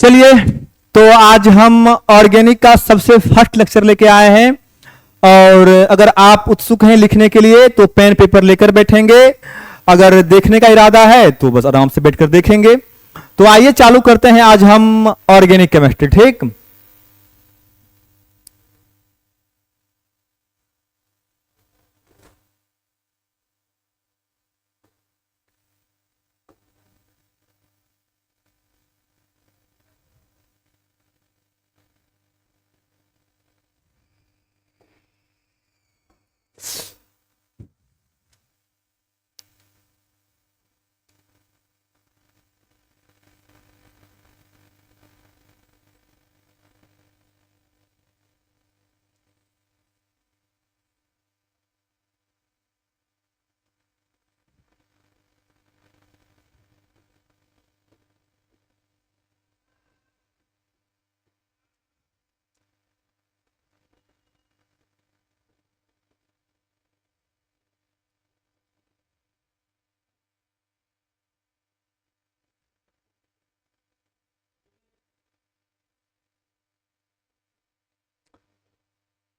चलिए, तो आज हम ऑर्गेनिक का सबसे फर्स्ट लेक्चर लेके आए हैं। और अगर आप उत्सुक हैं लिखने के लिए तो पेन पेपर लेकर बैठेंगे, अगर देखने का इरादा है तो बस आराम से बैठकर देखेंगे। तो आइए चालू करते हैं आज हम ऑर्गेनिक केमिस्ट्री। ठीक,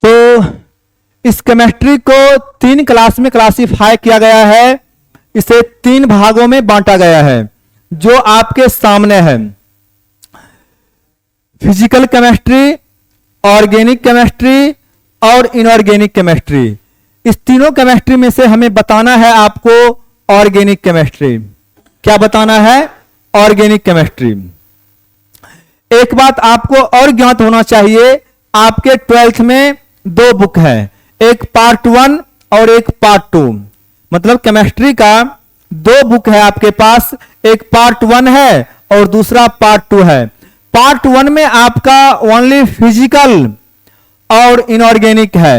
तो इस केमिस्ट्री को 3 क्लास में क्लासिफाई किया गया है। इसे 3 भागों में बांटा गया है जो आपके सामने है। फिजिकल केमिस्ट्री, ऑर्गेनिक केमिस्ट्री और इनऑर्गेनिक केमिस्ट्री। इस तीनों केमिस्ट्री में से हमें बताना है आपको ऑर्गेनिक केमिस्ट्री। क्या बताना है? Organic chemistry. एक बात आपको और ज्ञात होना चाहिए, आपके 12th में 2 बुक है, एक पार्ट 1 और एक पार्ट 2। मतलब केमिस्ट्री का 2 बुक है आपके पास, एक पार्ट 1 है और दूसरा पार्ट 2 है। पार्ट 1 में आपका ओनली फिजिकल और इनऑर्गेनिक है,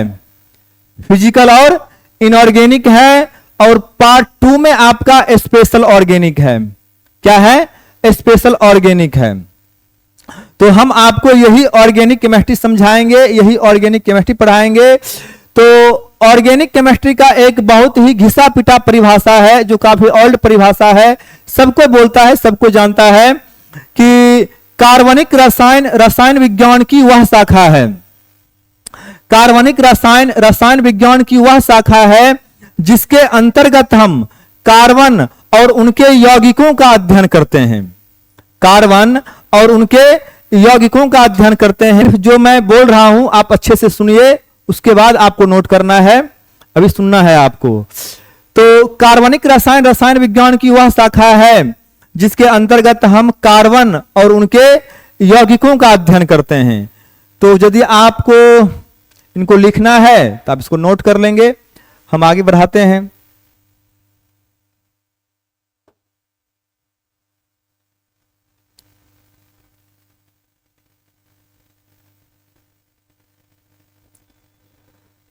फिजिकल और इनऑर्गेनिक है। और पार्ट 2 में आपका स्पेशल ऑर्गेनिक है। क्या है? स्पेशल ऑर्गेनिक है। तो हम आपको यही ऑर्गेनिक केमिस्ट्री समझाएंगे, यही ऑर्गेनिक केमिस्ट्री पढ़ाएंगे। तो ऑर्गेनिक केमिस्ट्री का एक बहुत ही घिसा पिटा परिभाषा है जो काफी ओल्ड परिभाषा है, सबको बोलता है, सबको जानता है कि कार्बनिक रसायन विज्ञान की वह शाखा है। कार्बनिक रसायन विज्ञान की वह शाखा है जिसके अंतर्गत हम कार्बन और उनके यौगिकों का अध्ययन करते हैं। कार्बन और उनके यौगिकों का अध्ययन करते हैं। जो मैं बोल रहा हूं आप अच्छे से सुनिए, उसके बाद आपको नोट करना है, अभी सुनना है आपको। तो कार्बनिक रसायन विज्ञान की वह शाखा है जिसके अंतर्गत हम कार्बन और उनके यौगिकों का अध्ययन करते हैं। तो यदि आपको इनको लिखना है तो आप इसको नोट कर लेंगे। हम आगे बढ़ाते हैं।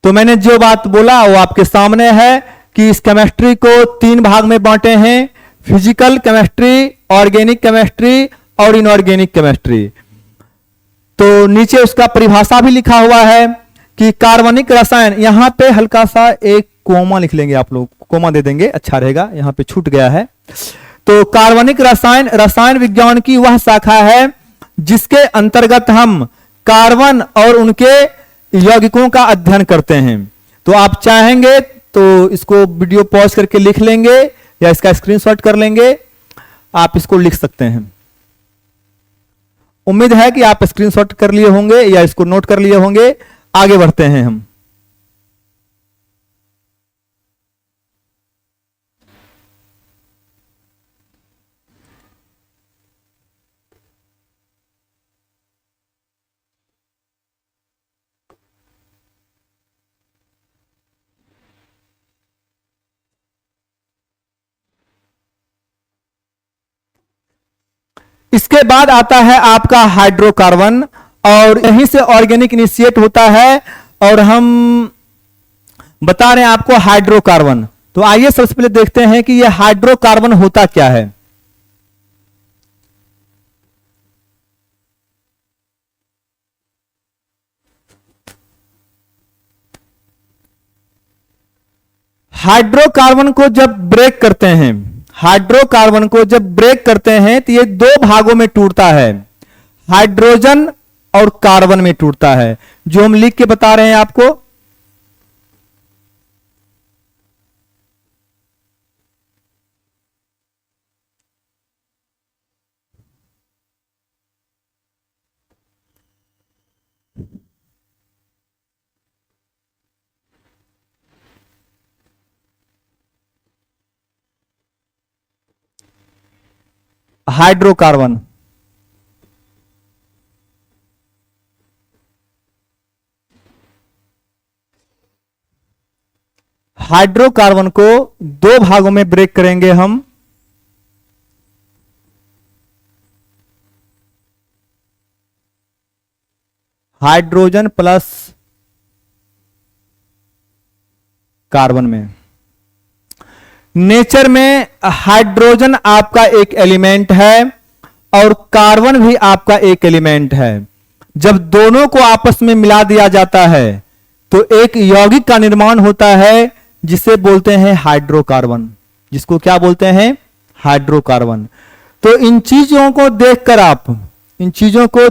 तो मैंने जो बात बोला वो आपके सामने है कि इस केमिस्ट्री को 3 भाग में बांटे हैं, फिजिकल केमिस्ट्री, ऑर्गेनिक केमिस्ट्री और इनऑर्गेनिक केमिस्ट्री। तो नीचे उसका परिभाषा भी लिखा हुआ है कि कार्बनिक रसायन, यहां पे हल्का सा एक कोमा लिख लेंगे, आप लोग कोमा दे देंगे, अच्छा रहेगा, यहां पे छूट गया है। तो कार्बनिक रसायन विज्ञान की वह शाखा है जिसके अंतर्गत हम कार्बन और उनके यौगिकों का अध्ययन करते हैं। तो आप चाहेंगे तो इसको वीडियो पॉज करके लिख लेंगे या इसका स्क्रीनशॉट कर लेंगे, आप इसको लिख सकते हैं। उम्मीद है कि आप स्क्रीनशॉट कर लिए होंगे या इसको नोट कर लिए होंगे। आगे बढ़ते हैं हम। इसके बाद आता है आपका हाइड्रोकार्बन, और यहीं से ऑर्गेनिक इनिशिएट होता है। और हम बता रहे हैं आपको हाइड्रोकार्बन। तो आइए सबसे पहले देखते हैं कि यह हाइड्रोकार्बन होता क्या है। हाइड्रोकार्बन को जब ब्रेक करते हैं, हाइड्रोकार्बन को जब ब्रेक करते हैं तो ये 2 भागों में टूटता है। हाइड्रोजन और कार्बन में टूटता है, जो हम लिख के बता रहे हैं आपको। हाइड्रोकार्बन, हाइड्रोकार्बन को दो भागों में ब्रेक करेंगे हम। हाइड्रोजन प्लस कार्बन में। नेचर में हाइड्रोजन आपका एक एलिमेंट है और कार्बन भी आपका एक एलिमेंट है। जब दोनों को आपस में मिला दिया जाता है तो एक यौगिक का निर्माण होता है जिसे बोलते हैं हाइड्रोकार्बन। जिसको क्या बोलते हैं? हाइड्रोकार्बन। तो इन चीजों को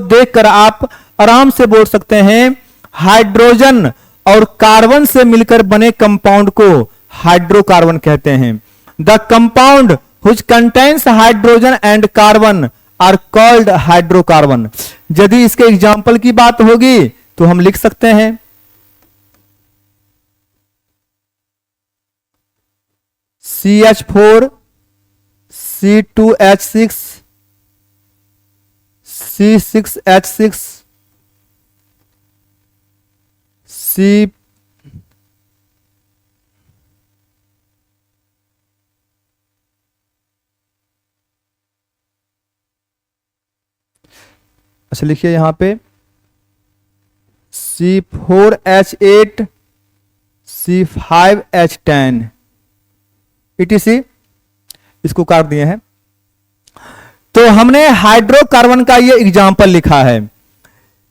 देखकर आप आराम से बोल सकते हैं हाइड्रोजन और कार्बन से मिलकर बने कंपाउंड को हाइड्रोकार्बन कहते हैं। The compound which contains hydrogen and carbon are called hydrocarbon. यदि इसके एग्जाम्पल की बात होगी तो हम लिख सकते हैं CH4 C2H6 C6H6 C अच्छा लिखिए यहां पे C4H8 C5H10 etc। इसको काट दिए हैं। तो हमने हाइड्रोकार्बन का ये एग्जाम्पल लिखा है।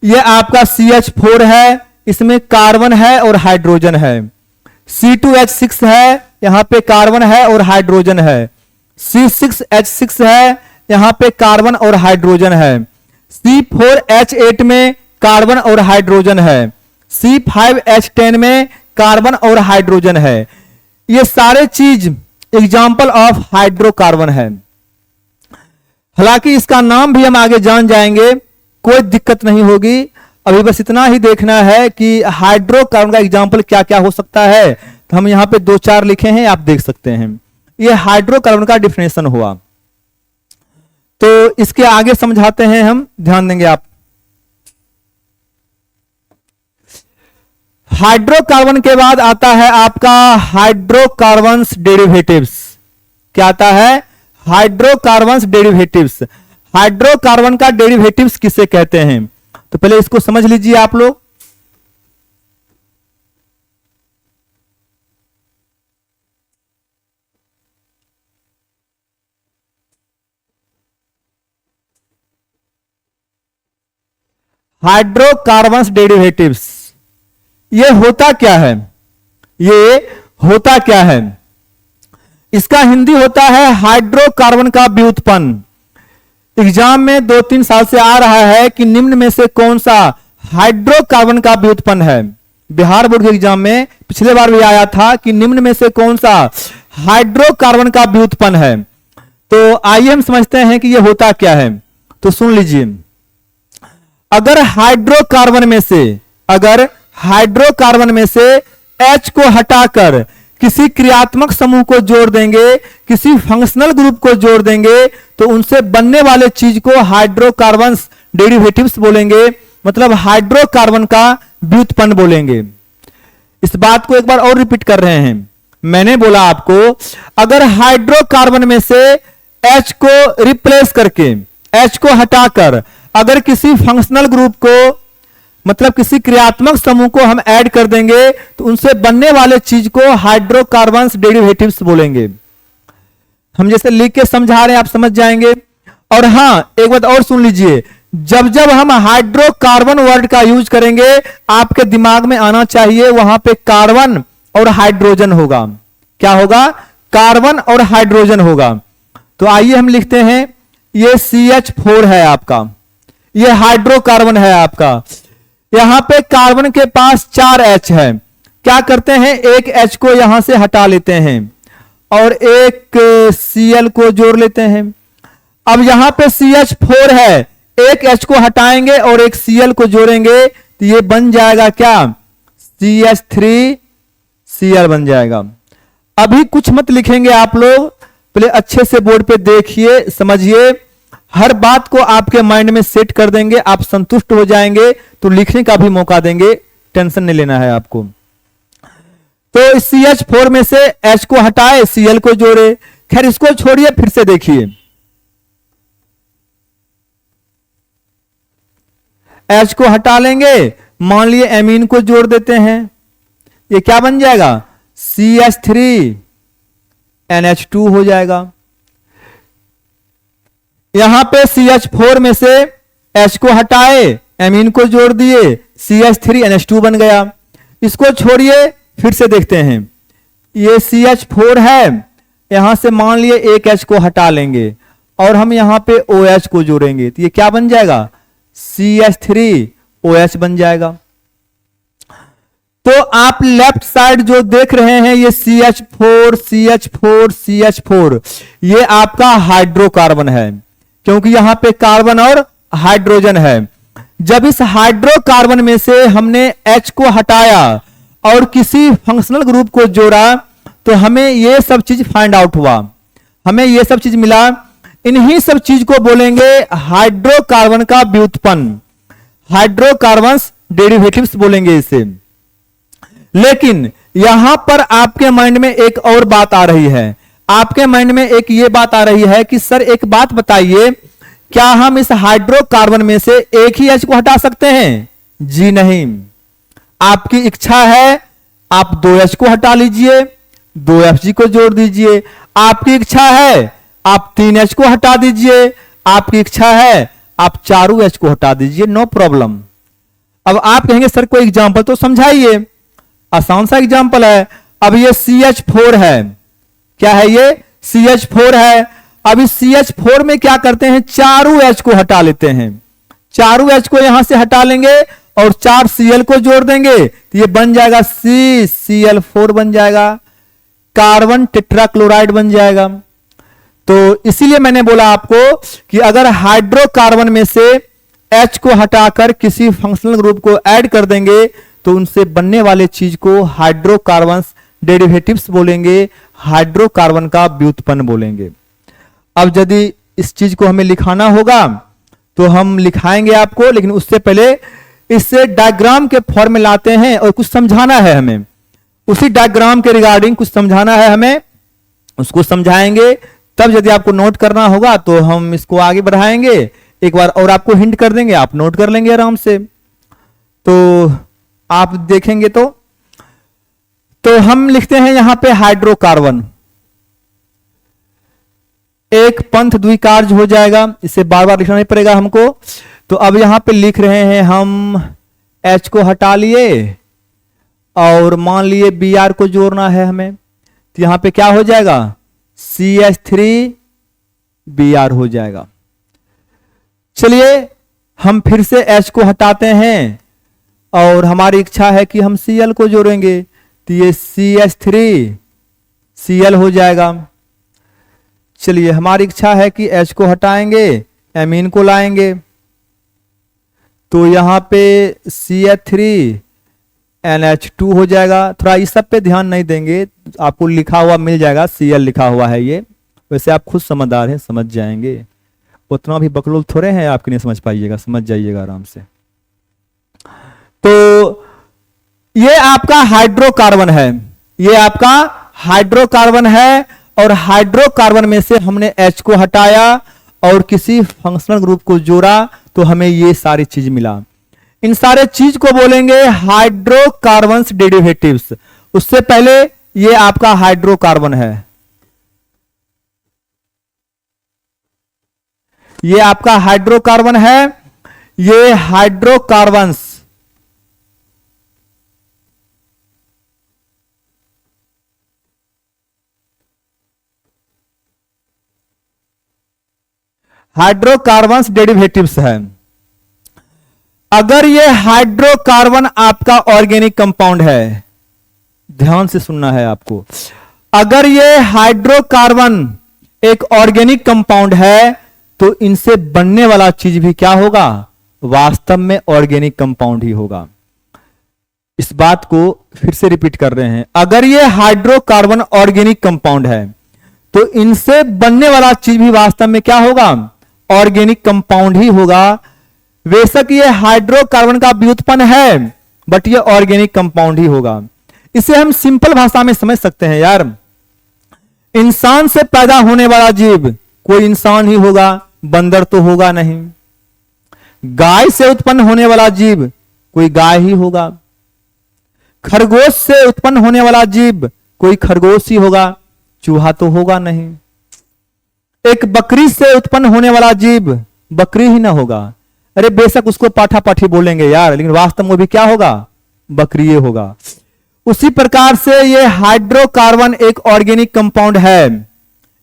ये आपका CH4 है, इसमें कार्बन है और हाइड्रोजन है। C2H6 है, यहां पे कार्बन है और हाइड्रोजन है। C6H6 है, यहां पे कार्बन और हाइड्रोजन है। C4H8 में कार्बन और हाइड्रोजन है। C5H10 में कार्बन और हाइड्रोजन है। ये सारे चीज एग्जाम्पल ऑफ हाइड्रोकार्बन है। हालांकि इसका नाम भी हम आगे जान जाएंगे, कोई दिक्कत नहीं होगी। अभी बस इतना ही देखना है कि हाइड्रोकार्बन का एग्जाम्पल क्या क्या हो सकता है। तो हम यहां पे 2-4 लिखे हैं, आप देख सकते हैं। ये हाइड्रोकार्बन का डिफिनेशन हुआ। तो इसके आगे समझाते हैं हम, ध्यान देंगे आप। हाइड्रोकार्बन के बाद आता है आपका हाइड्रोकार्बन्स डेरिवेटिव्स। क्या आता है? Hydrocarbons derivatives. हाइड्रोकार्बन का डेरिवेटिव्स किसे कहते हैं? तो पहले इसको समझ लीजिए आप लोग। हाइड्रोकार्बन्स डेरिवेटिव्स ये होता क्या है? इसका हिंदी होता है हाइड्रोकार्बन का व्युत्पन्न। एग्जाम में 2-3 साल से आ रहा है कि निम्न में से कौन सा हाइड्रोकार्बन का व्युत्पन्न है। बिहार बोर्ड के एग्जाम में पिछले बार भी आया था कि निम्न में से कौन सा हाइड्रोकार्बन का व्युत्पन्न है। तो आइए हम समझते हैं कि यह होता क्या है। तो सुन लीजिए, अगर हाइड्रोकार्बन में से H को हटाकर किसी क्रियात्मक समूह को जोड़ देंगे, किसी फंक्शनल ग्रुप को जोड़ देंगे, तो उनसे बनने वाले चीज को हाइड्रोकार्बन्स डेरिवेटिव्स बोलेंगे, मतलब हाइड्रोकार्बन का व्युत्पन्न बोलेंगे। इस बात को एक बार और रिपीट कर रहे हैं। मैंने बोला आपको, अगर हाइड्रोकार्बन में से H को रिप्लेस करके, H को हटाकर अगर किसी फंक्शनल ग्रुप को, मतलब किसी क्रियात्मक समूह को हम ऐड कर देंगे, तो उनसे बनने वाले चीज को हाइड्रोकार्बन्स डेरिवेटिव्स बोलेंगे। हम जैसे लिख के समझा रहे हैं, आप समझ जाएंगे। और हां, एक बात और सुन लीजिए, जब जब हम हाइड्रोकार्बन वर्ड का यूज करेंगे, आपके दिमाग में आना चाहिए वहां पे कार्बन और हाइड्रोजन होगा। क्या होगा? कार्बन और हाइड्रोजन होगा। तो आइए हम लिखते हैं, ये CH4 है आपका, ये हाइड्रोकार्बन है आपका। यहां पे कार्बन के पास 4 H है। क्या करते हैं, एक H को यहां से हटा लेते हैं और एक Cl को जोड़ लेते हैं। अब यहां पे CH4 है, एक H को हटाएंगे और एक Cl को जोड़ेंगे तो ये बन जाएगा क्या, CH3Cl बन जाएगा। अभी कुछ मत लिखेंगे आप लोग, पहले अच्छे से बोर्ड पे देखिए, समझिए, हर बात को आपके माइंड में सेट कर देंगे, आप संतुष्ट हो जाएंगे तो लिखने का भी मौका देंगे, टेंशन नहीं लेना है आपको। तो इस CH4 में से H को हटाए, Cl को जोड़े। खैर इसको छोड़िए, फिर से देखिए, H को हटा लेंगे, मान लिए एमीन को जोड़ देते हैं, ये क्या बन जाएगा, CH3NH2 हो जाएगा। यहां पे CH4 में से H को हटाए, एमीन को जोड़ दिए, CH3NH2 बन गया। इसको छोड़िए, फिर से देखते हैं, ये CH4 है, यहां से मान लिए एक H को हटा लेंगे और हम यहां पे OH को जोड़ेंगे तो ये क्या बन जाएगा, CH3OH बन जाएगा। तो आप लेफ्ट साइड जो देख रहे हैं ये CH4 CH4 CH4, ये आपका हाइड्रोकार्बन है, क्योंकि यहां पे कार्बन और हाइड्रोजन है। जब इस हाइड्रोकार्बन में से हमने H को हटाया और किसी फंक्शनल ग्रुप को जोड़ा तो हमें ये सब चीज फाइंड आउट हुआ, हमें ये सब चीज मिला। इन्हीं सब चीज को बोलेंगे हाइड्रोकार्बन का व्युत्पन्न, हाइड्रोकार्बन्स डेरिवेटिव्स बोलेंगे इसे। लेकिन यहां पर आपके माइंड में एक और बात आ रही है, आपके माइंड में एक ये बात आ रही है कि सर एक बात बताइए, क्या हम इस हाइड्रोकार्बन में से एक ही H को हटा सकते हैं? जी नहीं, आपकी इच्छा है आप 2 H को हटा लीजिए, 2 FG को जोड़ दीजिए। आपकी इच्छा है आप 3 H को हटा दीजिए, आपकी इच्छा है आप 4 H को हटा दीजिए, नो प्रॉब्लम। अब आप कहेंगे सर कोई एग्जांपल तो समझाइए, आसान सा एग्जांपल है। अब ये CH4 है, क्या है ये, CH4 है। अब इस CH4 में क्या करते हैं, 4 H को हटा लेते हैं, 4 H को यहां से हटा लेंगे और 4 Cl को जोड़ देंगे तो ये बन जाएगा CCl4 बन जाएगा, कार्बन टेट्राक्लोराइड बन जाएगा। तो इसीलिए मैंने बोला आपको कि अगर हाइड्रोकार्बन में से H को हटाकर किसी फंक्शनल ग्रुप को ऐड कर देंगे तो उनसे बनने वाले चीज को हाइड्रोकार्बन्स डेरिवेटिव्स बोलेंगे, हाइड्रोकार्बन का व्युत्पन्न बोलेंगे। अब यदि इस चीज को हमें लिखाना होगा तो हम लिखाएंगे आपको, लेकिन उससे पहले इससे डायग्राम के फॉर्म में लाते हैं और कुछ समझाना है हमें, उसी डायग्राम के रिगार्डिंग कुछ समझाना है हमें, उसको समझाएंगे। तब यदि आपको नोट करना होगा तो हम इसको आगे बढ़ाएंगे, एक बार और आपको हिंट कर देंगे, आप नोट कर लेंगे आराम से। तो आप देखेंगे तो हम लिखते हैं यहां पे हाइड्रोकार्बन, एक पंथ द्विकार्य हो जाएगा, इसे बार बार लिखना नहीं पड़ेगा हमको। तो अब यहां पे लिख रहे हैं हम, H को हटा लिए और मान लिए Br को जोड़ना है हमें, तो यहां पे क्या हो जाएगा, CH3Br हो जाएगा। चलिए हम फिर से H को हटाते हैं और हमारी इच्छा है कि हम Cl को जोड़ेंगे तो ये CH3Cl हो जाएगा। चलिए हमारी इच्छा है कि H को हटाएंगे, एमीन को लाएंगे, तो यहां पे CH3NH2 हो जाएगा। थोड़ा इस सब पे ध्यान नहीं देंगे, आपको लिखा हुआ मिल जाएगा, Cl लिखा हुआ है ये, वैसे आप खुद समझदार हैं, समझ जाएंगे, उतना भी बकलोल थोड़े हैं आपके नहीं समझ पाइएगा, समझ जाइएगा आराम से। तो ये आपका हाइड्रोकार्बन है, ये आपका हाइड्रोकार्बन है, और हाइड्रोकार्बन में से हमने H को हटाया और किसी फंक्शनल ग्रुप को जोड़ा तो हमें ये सारी चीज मिला। इन सारे चीज को बोलेंगे हाइड्रोकार्बन्स डेरिवेटिव्स। उससे पहले ये आपका हाइड्रोकार्बन है, ये आपका हाइड्रोकार्बन है, ये हाइड्रोकार्बन्स हाइड्रोकार्बन्स डेरिवेटिव्स है। अगर ये हाइड्रोकार्बन आपका ऑर्गेनिक कंपाउंड है, ध्यान से सुनना है आपको, अगर ये हाइड्रोकार्बन एक ऑर्गेनिक कंपाउंड है तो इनसे बनने वाला चीज भी क्या होगा, वास्तव में ऑर्गेनिक कंपाउंड ही होगा। इस बात को फिर से रिपीट कर रहे हैं, अगर ये हाइड्रोकार्बन ऑर्गेनिक कंपाउंड है तो इनसे बनने वाला चीज भी वास्तव में क्या होगा, ऑर्गेनिक कंपाउंड ही होगा। बेशक ये हाइड्रोकार्बन का व्युत्पन्न है बट ये ऑर्गेनिक कंपाउंड ही होगा। इसे हम सिंपल भाषा में समझ सकते हैं यार, इंसान से पैदा होने वाला जीव कोई इंसान ही होगा, बंदर तो होगा नहीं। गाय से उत्पन्न होने वाला जीव कोई गाय ही होगा। खरगोश से उत्पन्न होने वाला जीव कोई खरगोश ही होगा, चूहा तो होगा नहीं। एक बकरी से उत्पन्न होने वाला जीव बकरी ही ना होगा। अरे बेशक उसको पाठा पाठी बोलेंगे यार, लेकिन वास्तव में भी क्या होगा, बकरी होगा। उसी प्रकार से ये हाइड्रोकार्बन एक ऑर्गेनिक कंपाउंड है,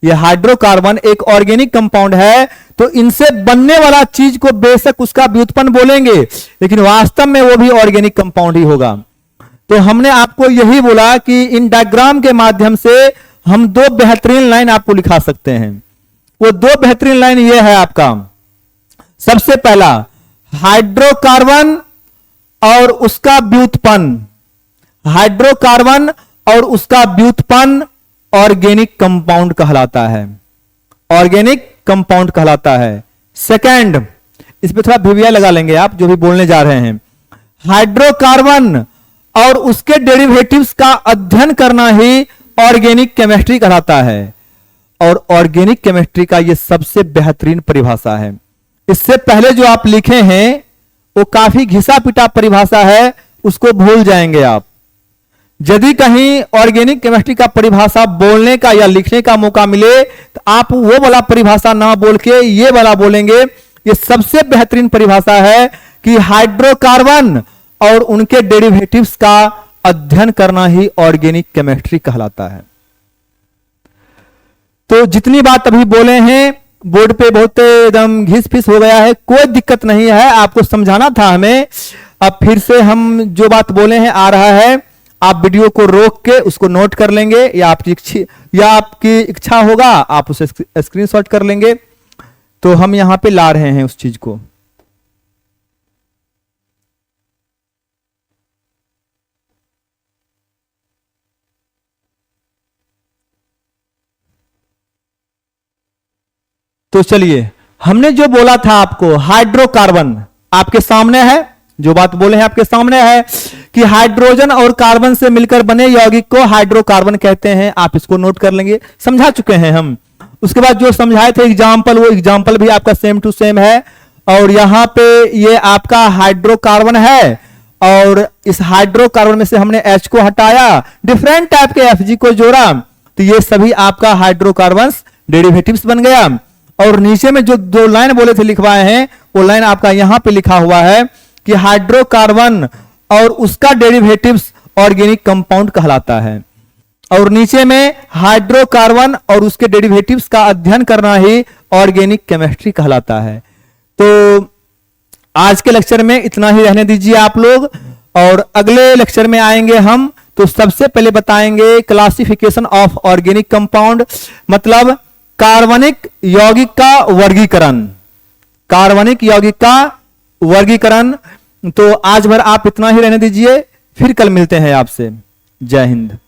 ये हाइड्रोकार्बन एक ऑर्गेनिक कंपाउंड है तो इनसे बनने वाला चीज को बेशक उसका व्युत्पन्न बोलेंगे लेकिन वास्तव में वो भी ऑर्गेनिक कंपाउंड ही होगा। तो हमने आपको यही बोला कि इन डायग्राम के माध्यम से हम दो बेहतरीन लाइन आपको लिखा सकते हैं। वो दो बेहतरीन लाइन ये है आपका, सबसे पहला हाइड्रोकार्बन और उसका व्युत्पन्न, हाइड्रोकार्बन और उसका व्युत्पन्न ऑर्गेनिक कंपाउंड कहलाता है, ऑर्गेनिक कंपाउंड कहलाता है। सेकंड, इस पे थोड़ा भिविया लगा लेंगे आप जो भी बोलने जा रहे हैं, हाइड्रोकार्बन और उसके डेरिवेटिव्स का अध्ययन करना ही ऑर्गेनिक केमिस्ट्री कहलाता है। और ऑर्गेनिक केमिस्ट्री का यह सबसे बेहतरीन परिभाषा है। इससे पहले जो आप लिखे हैं वो काफी घिसा पिटा परिभाषा है, उसको भूल जाएंगे आप। यदि कहीं ऑर्गेनिक केमिस्ट्री का परिभाषा बोलने का या लिखने का मौका मिले तो आप वो वाला परिभाषा ना बोल के ये वाला बोलेंगे। ये सबसे बेहतरीन परिभाषा है कि हाइड्रोकार्बन और उनके डेरिवेटिव्स का अध्ययन करना ही ऑर्गेनिक केमिस्ट्री कहलाता है। तो जितनी बात अभी बोले हैं बोर्ड पे बहुत एकदम घिस फिस हो गया है, कोई दिक्कत नहीं है, आपको समझाना था हमें। अब फिर से हम जो बात बोले हैं आ रहा है, आप वीडियो को रोक के उसको नोट कर लेंगे या आपकी इच्छा होगा आप उसे स्क्रीनशॉट कर लेंगे। तो हम यहां पे ला रहे हैं उस चीज को। तो चलिए, हमने जो बोला था आपको हाइड्रोकार्बन आपके सामने है, जो बात बोले हैं आपके सामने है कि हाइड्रोजन और कार्बन से मिलकर बने यौगिक को हाइड्रोकार्बन कहते हैं। आप इसको नोट कर लेंगे, समझा चुके हैं हम। उसके बाद जो समझाए थे एग्जाम्पल, वो एग्जाम्पल भी आपका सेम टू सेम है। और यहां पे ये आपका हाइड्रोकार्बन है और इस हाइड्रोकार्बन में से हमने H को हटाया, डिफरेंट टाइप के Fg को जोड़ा, तो ये सभी आपका हाइड्रोकार्बन डेरिवेटिव्स बन गया। और नीचे में जो दो लाइन बोले थे लिखवाए हैं, वो लाइन आपका यहां पे लिखा हुआ है कि हाइड्रोकार्बन और उसका डेरिवेटिव्स ऑर्गेनिक कंपाउंड कहलाता है। और नीचे में हाइड्रोकार्बन और उसके डेरिवेटिव्स का अध्ययन करना ही ऑर्गेनिक केमिस्ट्री कहलाता है। तो आज के लेक्चर में इतना ही रहने दीजिए आप लोग, और अगले लेक्चर में आएंगे हम। तो सबसे पहले बताएंगे क्लासिफिकेशन ऑफ ऑर्गेनिक कंपाउंड, मतलब कार्बनिक यौगिक का वर्गीकरण, कार्बनिक यौगिक का वर्गीकरण। तो आज भर आप इतना ही रहने दीजिए, फिर कल मिलते हैं आपसे। जय हिंद।